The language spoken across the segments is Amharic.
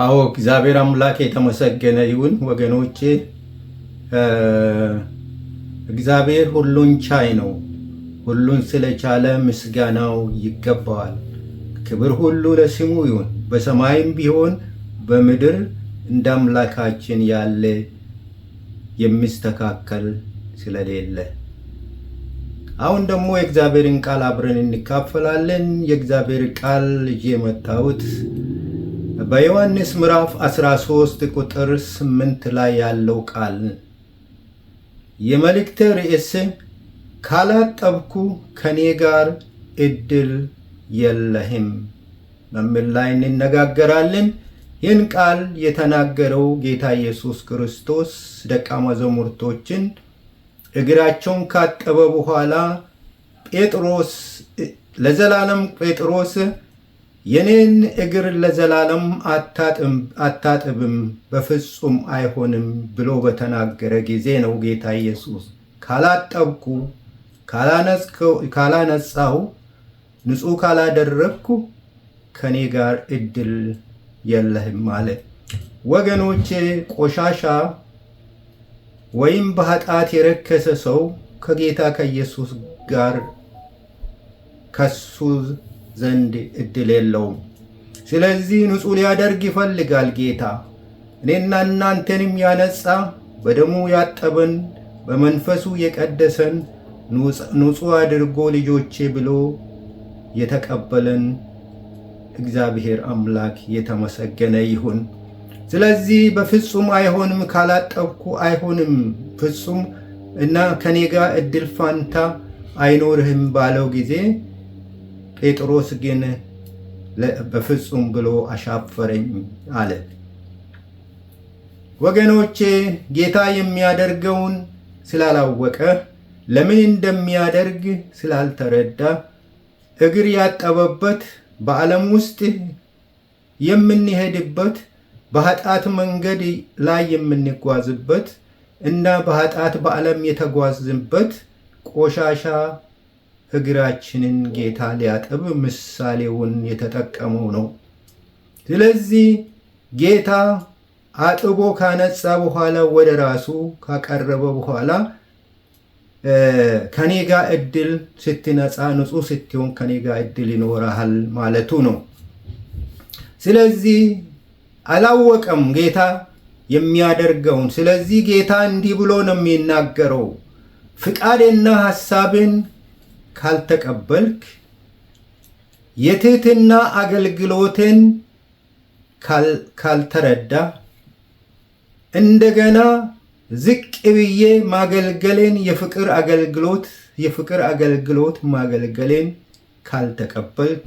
አዎ እግዚአብሔር አምላክ የተመሰገነ ይሁን። ወገኖቼ እግዚአብሔር ሁሉን ቻይ ነው። ሁሉን ስለቻለ ምስጋናው ይገባዋል። ክብር ሁሉ ለስሙ ይሁን። በሰማይም ቢሆን በምድር እንደ አምላካችን ያለ የሚስተካከል ስለሌለ። አሁን ደግሞ የእግዚአብሔርን ቃል አብረን እንካፈላለን። የእግዚአብሔር ቃል የመጣሁት በዮሐንስ ምዕራፍ 13 ቁጥር 8 ላይ ያለው ቃል የመልእክት ርዕስ ካላጠብኩ ከኔ ጋር እድል የለህም በሚል ላይ እንነጋገራለን። ይህን ቃል የተናገረው ጌታ ኢየሱስ ክርስቶስ ደቀ መዛሙርቶችን እግራቸውን ካጠበ በኋላ ጴጥሮስ ለዘላለም ጴጥሮስ የኔን እግር ለዘላለም አታጥብም በፍጹም አይሆንም ብሎ በተናገረ ጊዜ ነው ጌታ ኢየሱስ ካላጠብኩ ካላነጻሁ ንጹሕ ካላደረግኩ ከኔ ጋር እድል የለህም ማለት። ወገኖቼ ቆሻሻ ወይም በኃጢአት የረከሰ ሰው ከጌታ ከኢየሱስ ጋር ከሱ ዘንድ እድል የለውም። ስለዚህ ንጹሕ ሊያደርግ ይፈልጋል ጌታ። እኔና እናንተንም ያነጻ በደሙ ያጠበን በመንፈሱ የቀደሰን ንጹሕ አድርጎ ልጆቼ ብሎ የተቀበለን እግዚአብሔር አምላክ የተመሰገነ ይሁን። ስለዚህ በፍጹም አይሆንም ካላጠብኩ አይሆንም ፍጹም እና ከኔ ጋር እድል ፋንታ አይኖርህም ባለው ጊዜ ጴጥሮስ ግን በፍጹም ብሎ አሻፈረኝ አለ። ወገኖቼ ጌታ የሚያደርገውን ስላላወቀ ለምን እንደሚያደርግ ስላልተረዳ እግር ያጠበበት በዓለም ውስጥ የምንሄድበት በኃጢአት መንገድ ላይ የምንጓዝበት እና በኃጢአት በዓለም የተጓዝንበት ቆሻሻ እግራችንን ጌታ ሊያጥብ ምሳሌውን የተጠቀመው ነው። ስለዚህ ጌታ አጥቦ ካነጻ በኋላ ወደ ራሱ ካቀረበ በኋላ ከኔ ጋር እድል ስትነጻ ንጹሕ ስትሆን ከኔ ጋር እድል ይኖርሃል ማለቱ ነው። ስለዚህ አላወቀም ጌታ የሚያደርገውን። ስለዚህ ጌታ እንዲህ ብሎ ነው የሚናገረው፣ ፍቃዴና ሐሳብን ካልተቀበልክ የትህትና አገልግሎትን ካልተረዳ እንደገና ዝቅ ብዬ ማገልገሌን የፍቅር አገልግሎት ማገልገሌን ካልተቀበልክ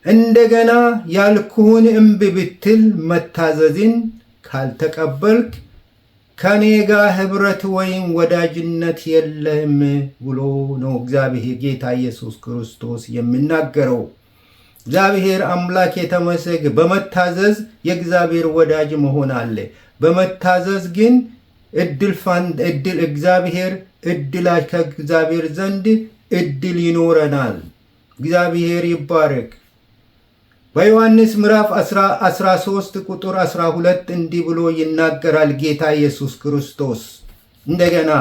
እንደገና ያልኩህን እምቢ ብትል መታዘዝን ካልተቀበልክ ከኔ ጋር ህብረት ወይም ወዳጅነት የለህም ብሎ ነው እግዚአብሔር ጌታ ኢየሱስ ክርስቶስ የሚናገረው። እግዚአብሔር አምላክ የተመሰገነ። በመታዘዝ የእግዚአብሔር ወዳጅ መሆን አለ። በመታዘዝ ግን ከእግዚአብሔር ዘንድ እድል ይኖረናል። እግዚአብሔር ይባረክ። በዮሐንስ ምዕራፍ 13 ቁጥር 12 እንዲህ ብሎ ይናገራል ጌታ ኢየሱስ ክርስቶስ። እንደገና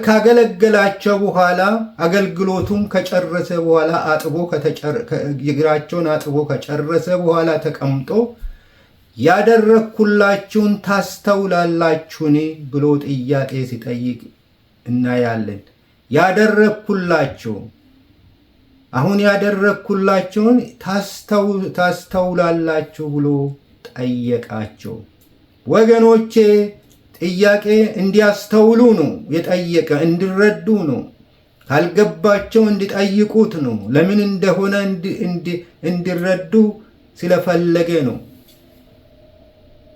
ካገለገላቸው በኋላ አገልግሎቱም ከጨረሰ በኋላ እግራቸውን አጥቦ ከጨረሰ በኋላ ተቀምጦ ያደረኩላችሁን ታስተውላላችሁን ብሎ ጥያቄ ሲጠይቅ እናያለን። አሁን ያደረኩላችሁን ታስተውላላችሁ ብሎ ጠየቃቸው። ወገኖቼ ጥያቄ እንዲያስተውሉ ነው የጠየቀ፣ እንዲረዱ ነው። ካልገባቸው እንዲጠይቁት ነው። ለምን እንደሆነ እንዲረዱ ስለፈለገ ነው።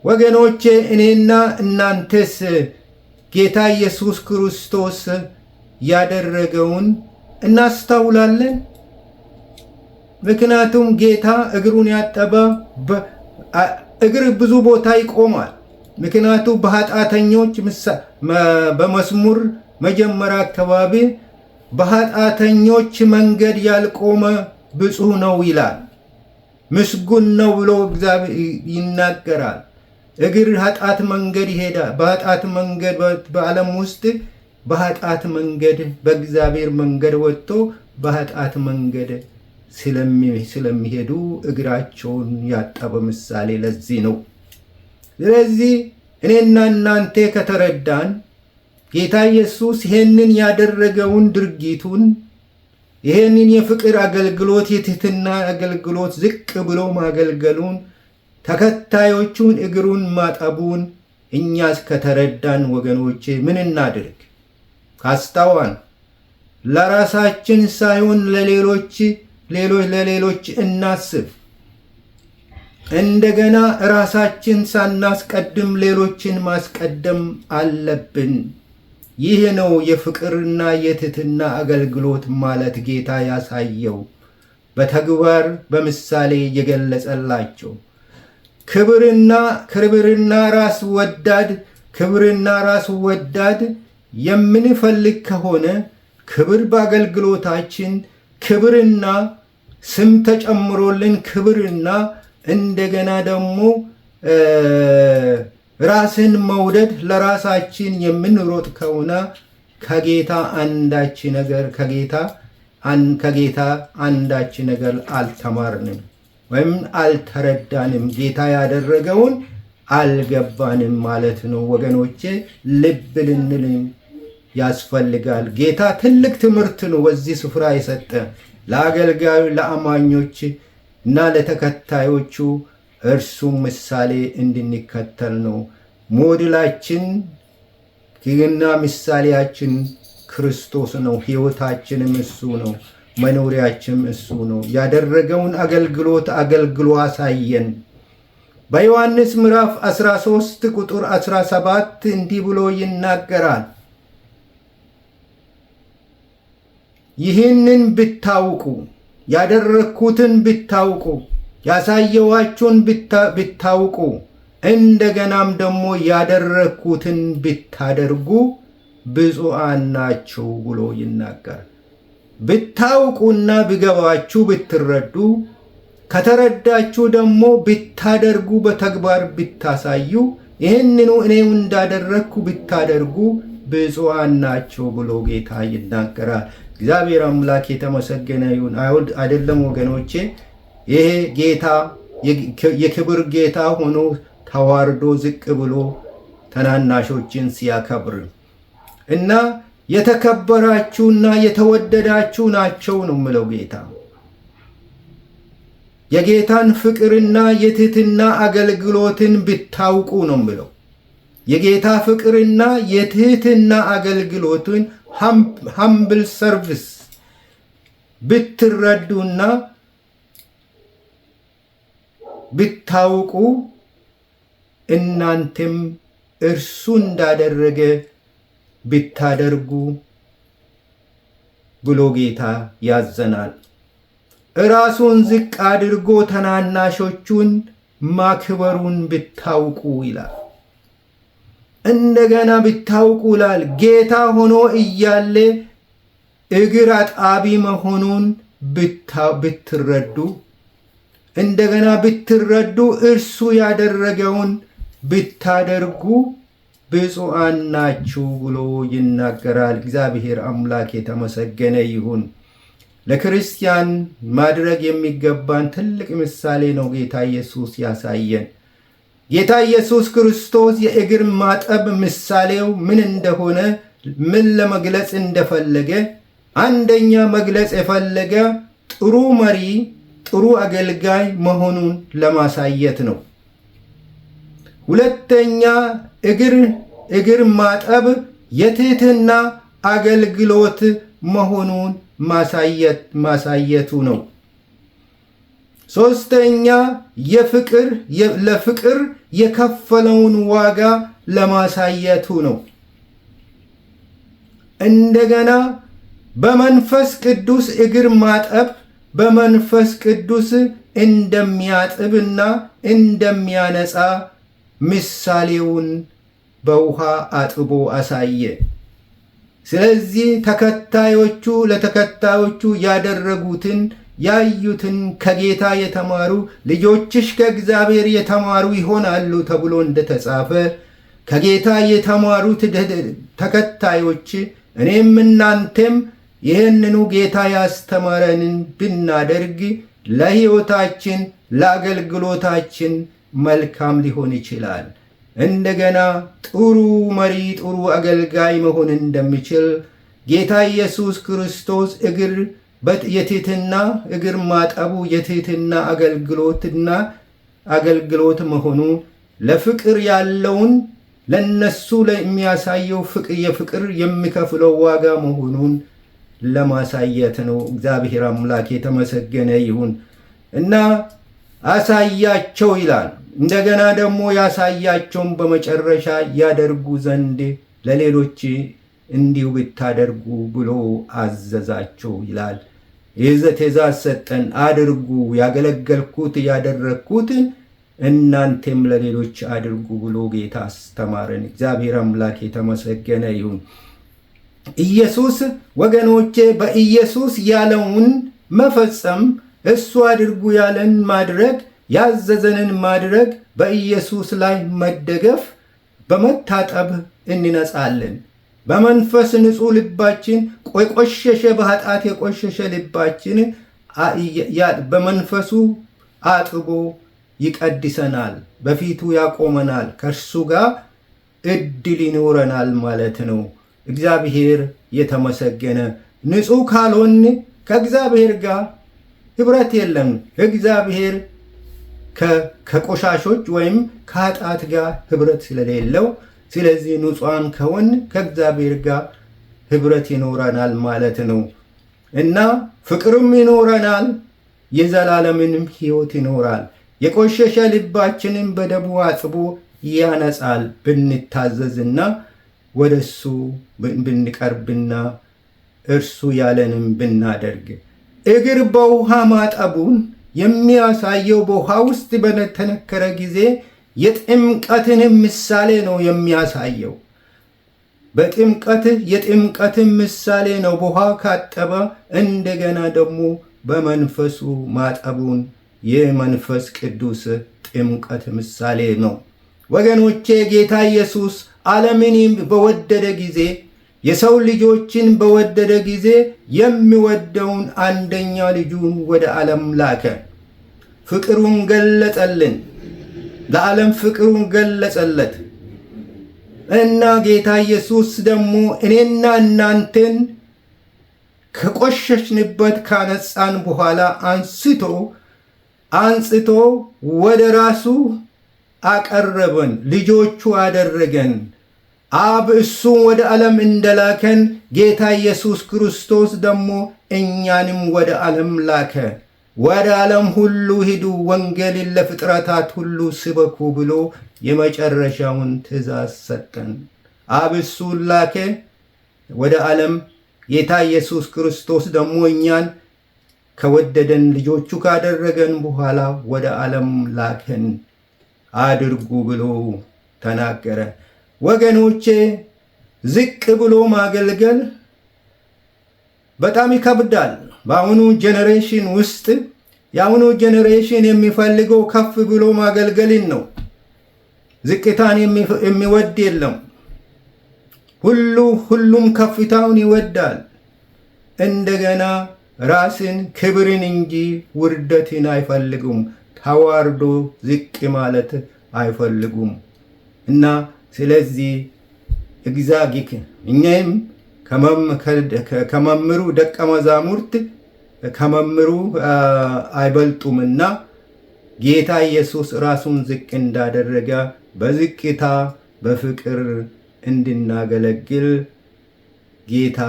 ወገኖቼ እኔና እናንተስ ጌታ ኢየሱስ ክርስቶስ ያደረገውን እናስተውላለን? ምክንያቱም ጌታ እግሩን ያጠበ እግር ብዙ ቦታ ይቆማል። ምክንያቱም በኃጢአተኞች በመዝሙር መጀመሪያ አካባቢ በኃጢአተኞች መንገድ ያልቆመ ብፁዕ ነው ይላል። ምስጉን ነው ብሎ እግዚአብሔር ይናገራል። እግር ኃጢአት መንገድ ይሄዳል። በኃጢአት መንገድ በዓለም ውስጥ በኃጢአት መንገድ በእግዚአብሔር መንገድ ወጥቶ በኃጢአት መንገድ ስለሚሄዱ እግራቸውን ያጠበ ምሳሌ ለዚህ ነው። ስለዚህ እኔና እናንተ ከተረዳን ጌታ ኢየሱስ ይሄንን ያደረገውን ድርጊቱን ይሄንን የፍቅር አገልግሎት የትህትና አገልግሎት ዝቅ ብሎ ማገልገሉን ተከታዮቹን እግሩን ማጠቡን እኛስ ከተረዳን ወገኖቼ ምን እናድርግ? ካስተዋን ለራሳችን ሳይሆን ለሌሎች እናስብ። እንደገና ራሳችን ሳናስቀድም ሌሎችን ማስቀደም አለብን። ይህ ነው የፍቅርና የትህትና አገልግሎት ማለት ጌታ ያሳየው በተግባር በምሳሌ የገለጸላቸው። ክብርና ራስ ወዳድ የምንፈልግ ከሆነ ክብር በአገልግሎታችን ክብርና ስም ተጨምሮልን ክብርና እንደገና ደግሞ ራስን መውደድ ለራሳችን የምንሮጥ ከሆነ ከጌታ አንዳች ነገር አልተማርንም ወይም አልተረዳንም። ጌታ ያደረገውን አልገባንም ማለት ነው ወገኖቼ። ልብ ልንል ያስፈልጋል። ጌታ ትልቅ ትምህርት ነው በዚህ ስፍራ የሰጠ ለአገልጋዩ ለአማኞች እና ለተከታዮቹ እርሱም ምሳሌ እንድንከተል ነው። ሞዴላችን እና ምሳሌያችን ክርስቶስ ነው። ሕይወታችንም እሱ ነው። መኖሪያችንም እሱ ነው። ያደረገውን አገልግሎት አገልግሎ አሳየን። በዮሐንስ ምዕራፍ 13 ቁጥር 17 እንዲህ ብሎ ይናገራል። ይህንን ብታውቁ ያደረግኩትን ብታውቁ ያሳየዋችሁን ብታውቁ እንደገናም ደግሞ ያደረግኩትን ብታደርጉ ብፁዓን ናችሁ ብሎ ይናገራል። ብታውቁና ቢገባችሁ ብትረዱ ከተረዳችሁ ደግሞ ብታደርጉ በተግባር ብታሳዩ ይህንኑ እኔው እንዳደረግኩ ብታደርጉ ብፁዓን ናችሁ ብሎ ጌታ ይናገራል። እግዚአብሔር አምላክ የተመሰገነ ይሁን። አይደለም ወገኖቼ፣ ይሄ ጌታ የክብር ጌታ ሆኖ ተዋርዶ ዝቅ ብሎ ተናናሾችን ሲያከብር እና የተከበራችሁና የተወደዳችሁ ናቸው ነው ምለው ጌታ። የጌታን ፍቅርና የትህትና አገልግሎትን ብታውቁ ነው ምለው። የጌታ ፍቅርና የትህትና አገልግሎትን humble service ብትረዱና ብታውቁ እናንተም እርሱ እንዳደረገ ብታደርጉ ብሎ ጌታ ያዘናል። ራሱን ዝቅ አድርጎ ተናናሾቹን ማክበሩን ብታውቁ ይላል። እንደገና ብታውቁ ይላል። ጌታ ሆኖ እያለ እግር አጣቢ መሆኑን ብትረዱ እንደገና ብትረዱ እርሱ ያደረገውን ብታደርጉ ብፁዓን ናችሁ ብሎ ይናገራል። እግዚአብሔር አምላክ የተመሰገነ ይሁን። ለክርስቲያን ማድረግ የሚገባን ትልቅ ምሳሌ ነው ጌታ ኢየሱስ ያሳየን። ጌታ ኢየሱስ ክርስቶስ የእግር ማጠብ ምሳሌው ምን እንደሆነ ምን ለመግለጽ እንደፈለገ አንደኛ መግለጽ የፈለገ ጥሩ መሪ ጥሩ አገልጋይ መሆኑን ለማሳየት ነው። ሁለተኛ እግር ማጠብ የትህትና አገልግሎት መሆኑን ማሳየቱ ነው። ሶስተኛ ለፍቅር የከፈለውን ዋጋ ለማሳየቱ ነው። እንደገና በመንፈስ ቅዱስ እግር ማጠብ በመንፈስ ቅዱስ እንደሚያጥብና እንደሚያነጻ ምሳሌውን በውሃ አጥቦ አሳየ። ስለዚህ ለተከታዮቹ ያደረጉትን ያዩትን ከጌታ የተማሩ ልጆችሽ ከእግዚአብሔር የተማሩ ይሆናሉ ተብሎ እንደተጻፈ ከጌታ የተማሩት ተከታዮች እኔም እናንተም ይህንኑ ጌታ ያስተማረንን ብናደርግ ለሕይወታችን ለአገልግሎታችን መልካም ሊሆን ይችላል። እንደገና ጥሩ መሪ ጥሩ አገልጋይ መሆን እንደሚችል ጌታ ኢየሱስ ክርስቶስ የትሕትና እግር ማጠቡ የትሕትና አገልግሎት መሆኑ ለፍቅር ያለውን ለነሱ የሚያሳየው የፍቅር የሚከፍለው ዋጋ መሆኑን ለማሳየት ነው። እግዚአብሔር አምላክ የተመሰገነ ይሁን እና አሳያቸው ይላል። እንደገና ደግሞ ያሳያቸውን በመጨረሻ ያደርጉ ዘንድ ለሌሎች እንዲሁ ብታደርጉ ብሎ አዘዛቸው ይላል። ይህ ትእዛዝ ሰጠን፣ አድርጉ፣ ያገለገልኩት ያደረግኩትን እናንተም ለሌሎች አድርጉ ብሎ ጌታ አስተማረን። እግዚአብሔር አምላክ የተመሰገነ ይሁን። ኢየሱስ ወገኖቼ በኢየሱስ ያለውን መፈጸም፣ እሱ አድርጉ ያለን ማድረግ፣ ያዘዘንን ማድረግ፣ በኢየሱስ ላይ መደገፍ፣ በመታጠብ እንነጻለን። በመንፈስ ንጹሕ ልባችን የቆሸሸ በኃጢአት የቆሸሸ ልባችን በመንፈሱ አጥቦ ይቀድሰናል፣ በፊቱ ያቆመናል፣ ከእርሱ ጋር እድል ይኖረናል ማለት ነው። እግዚአብሔር የተመሰገነ። ንጹሕ ካልሆን ከእግዚአብሔር ጋር ኅብረት የለም። እግዚአብሔር ከቆሻሾች ወይም ከኃጢአት ጋር ኅብረት ስለሌለው፣ ስለዚህ ንጹሐን ከሆን ከእግዚአብሔር ጋር ኅብረት ይኖረናል ማለት ነው እና ፍቅርም ይኖረናል፣ የዘላለምንም ሕይወት ይኖራል። የቆሸሸ ልባችንን በደሙ አጥቦ ያነጻል ብንታዘዝና ወደ እሱ ብንቀርብና እርሱ ያለንም ብናደርግ። እግር በውሃ ማጠቡን የሚያሳየው በውሃ ውስጥ በተነከረ ጊዜ የጥምቀትን ምሳሌ ነው የሚያሳየው። የጥምቀትን ምሳሌ ነው። በውሃ ካጠበ እንደገና ደግሞ በመንፈሱ ማጠቡን የመንፈስ ቅዱስ ጥምቀት ምሳሌ ነው። ወገኖቼ ጌታ ኢየሱስ ዓለምን በወደደ ጊዜ የሰው ልጆችን በወደደ ጊዜ የሚወደውን አንደኛ ልጁን ወደ ዓለም ላከ። ፍቅሩን ገለጸልን፣ ለዓለም ፍቅሩን ገለጸለት እና ጌታ ኢየሱስ ደግሞ እኔና እናንተን ከቆሸሽንበት ካነጻን በኋላ አንጽቶ ወደ ራሱ አቀረበን፣ ልጆቹ አደረገን። አብ እሱን ወደ ዓለም እንደላከን ጌታ ኢየሱስ ክርስቶስ ደግሞ እኛንም ወደ ዓለም ላከ። ወደ ዓለም ሁሉ ሂዱ፣ ወንጌልን ለፍጥረታት ሁሉ ስበኩ ብሎ የመጨረሻውን ትእዛዝ ሰጠን። አብ እሱን ላከ ወደ ዓለም። ጌታ ኢየሱስ ክርስቶስ ደግሞ እኛን ከወደደን ልጆቹ ካደረገን በኋላ ወደ ዓለም ላከን፣ አድርጉ ብሎ ተናገረ። ወገኖቼ ዝቅ ብሎ ማገልገል በጣም ይከብዳል። በአሁኑ ጄኔሬሽን ውስጥ የአሁኑ ጄኔሬሽን የሚፈልገው ከፍ ብሎ ማገልገልን ነው። ዝቅታን የሚወድ የለም። ሁሉም ከፍታውን ይወዳል። እንደገና ራስን ክብርን እንጂ ውርደትን አይፈልጉም። ተዋርዶ ዝቅ ማለት አይፈልጉም እና ስለዚህ እኛም ከመምህሩ ደቀ መዛሙርት ከመምህሩ አይበልጡምና ጌታ ኢየሱስ ራሱን ዝቅ እንዳደረገ በዝቅታ በፍቅር እንድናገለግል ጌታ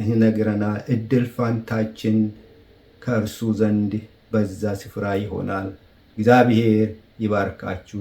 ይነግረናል። እድል ፋንታችን ከእርሱ ዘንድ በዛ ስፍራ ይሆናል። እግዚአብሔር ይባርካችሁ።